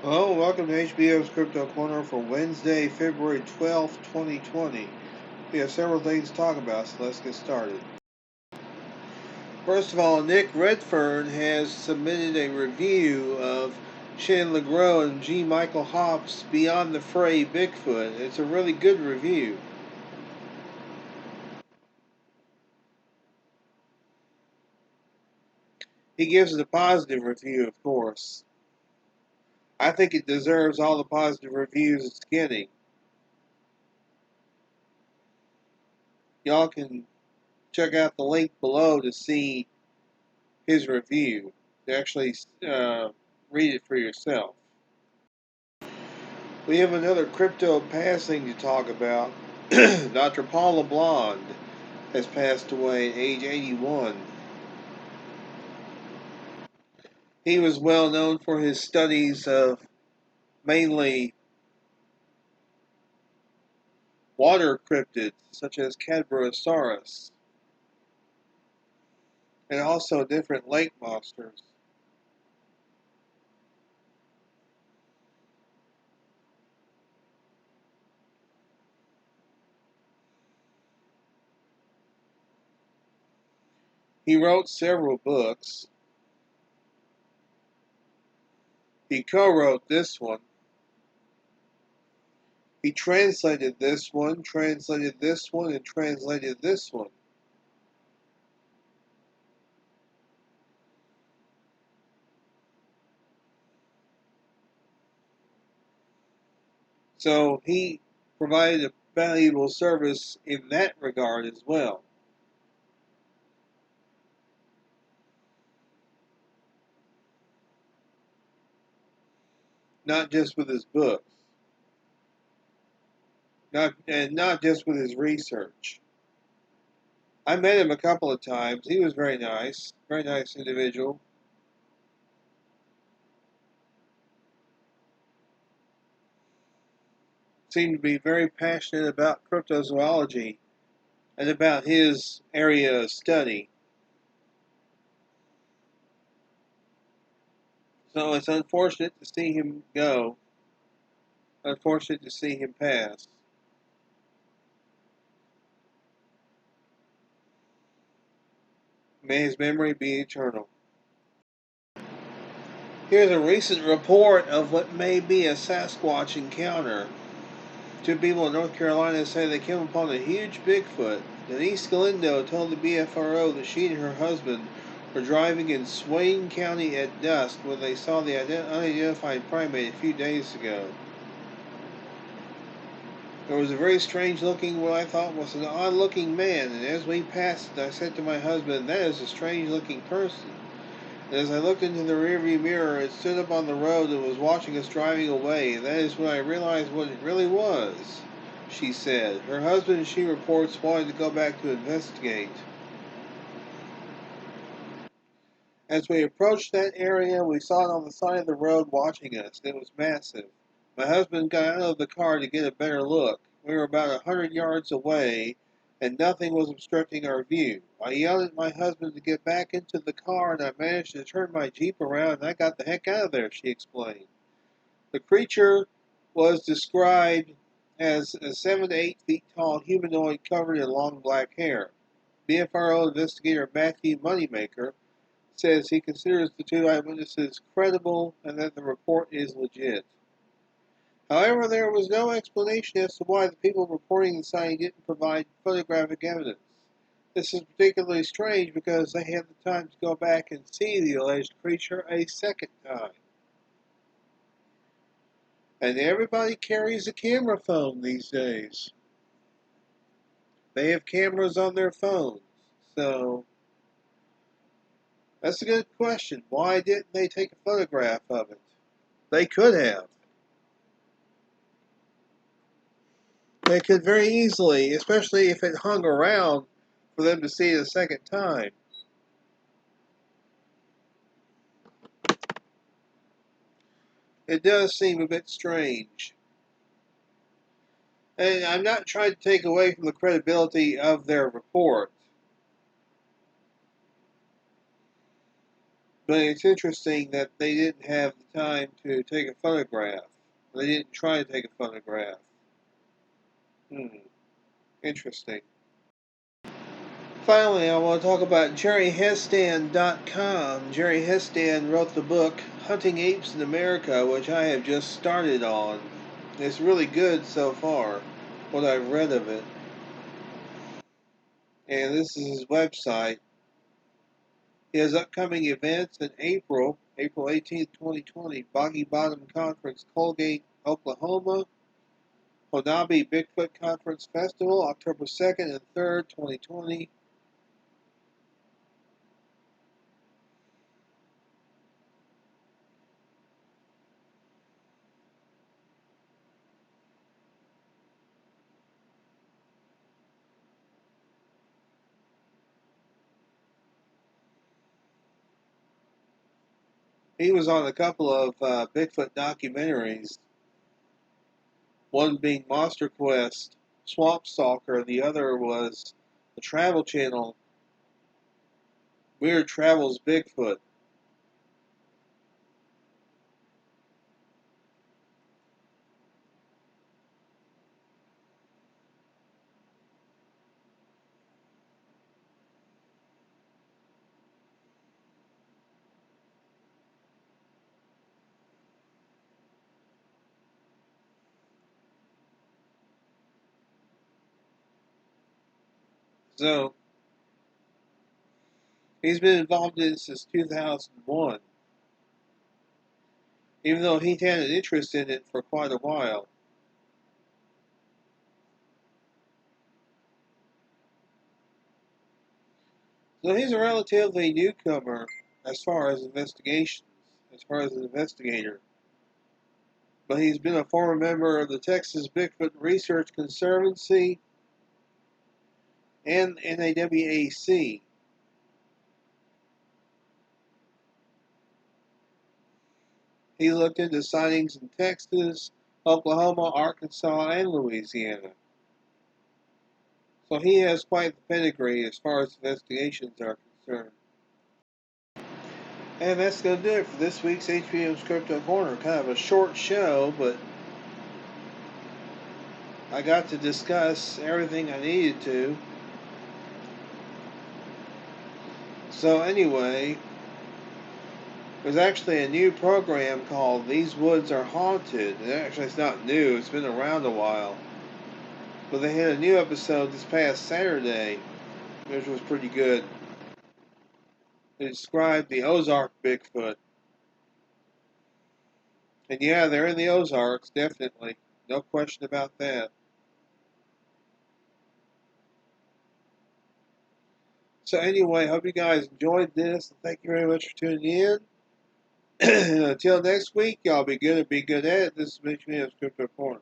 Hello, welcome to HBM's Crypto-Corner for Wednesday, February 12th, 2020. We have several things to talk about, so let's get started. First of all, Nick Redfern has submitted a review of Shannon LeGros and G. Michael Hopp's Beyond the Fray Bigfoot. It's a really good review. He gives it a positive review, of course. I think it deserves all the positive reviews it's getting. Y'all can check out the link below to see his review, to actually read it for yourself. We have another crypto passing to talk about. Dr. Paul LeBlanc has passed away at age 81. He was well known for his studies of mainly water cryptids, such as Cadborosaurus, and also different lake monsters. He wrote several books. He co-wrote this one. He translated this one, and translated this one. So he provided a valuable service in that regard as well. Not just with his books, not just with his research. I met him a couple of times. He was very nice individual. Seemed to be very passionate about cryptozoology and about his area of study. So it's unfortunate to see him go. Unfortunate to see him pass. May his memory be eternal. Here's a recent report of what may be a Sasquatch encounter. Two people in North Carolina say they came upon a huge Bigfoot. Denise Galindo told the BFRO that she and her husband were driving in Swain County at dusk when they saw the unidentified primate a few days ago. There was a very strange looking, what I thought was an odd looking man, and as we passed it, I said to my husband, "That is a strange looking person." And as I looked into the rearview mirror, it stood up on the road and was watching us driving away. That is when I realized what it really was, she said. Her husband, she reports, wanted to go back to investigate. As we approached that area, we saw it on the side of the road watching us. It was massive. My husband got out of the car to get a better look. We were about 100 yards away, and nothing was obstructing our view. I yelled at my husband to get back into the car, and I managed to turn my Jeep around, and I got the heck out of there, she explained. The creature was described as a 7 to 8 feet tall humanoid covered in long black hair. BFRO investigator Matthew Moneymaker says he considers the two eyewitnesses credible and that the report is legit. However, there was no explanation as to why the people reporting the sighting didn't provide photographic evidence. This is particularly strange because they had the time to go back and see the alleged creature a second time. And everybody carries a camera phone these days. They have cameras on their phones. So, that's a good question. Why didn't they take a photograph of it? They could have. They could very easily, especially if it hung around for them to see it a second time. It does seem a bit strange. And I'm not trying to take away from the credibility of their report. But it's interesting that they didn't have the time to take a photograph. They didn't try to take a photograph. Interesting. Finally, I want to talk about JerryHestan.com. Jerry Hestan wrote the book Hunting Apes in America, which I have just started on. It's really good so far, what I've read of it. And this is his website. He has upcoming events in April 18th, 2020, Boggy Bottom Conference, Colgate, Oklahoma. Honabi Bigfoot Conference Festival, October 2nd and 3rd, 2020. He was on a couple of Bigfoot documentaries, one being Monster Quest, Swamp Stalker, the other was the Travel Channel, Weird Travels Bigfoot. So, he's been involved in it since 2001, even though he had an interest in it for quite a while. So he's a relatively newcomer as far as investigations, as far as an investigator. But he's been a former member of the Texas Bigfoot Research Conservancy and NAWAC. He looked into sightings in Texas, Oklahoma, Arkansas, and Louisiana. So he has quite the pedigree as far as investigations are concerned. And that's going to do it for this week's HBM's Cryptid-Corner. Kind of a short show, but I got to discuss everything I needed to. So anyway, there's actually a new program called These Woods Are Haunted. And actually, it's not new. It's been around a while. But they had a new episode this past Saturday, which was pretty good. It described the Ozark Bigfoot. And yeah, they're in the Ozarks, definitely. No question about that. So anyway, hope you guys enjoyed this. And thank you very much for tuning in. And until next week, y'all be good and be good at it. This is Mitch Crypto Corner.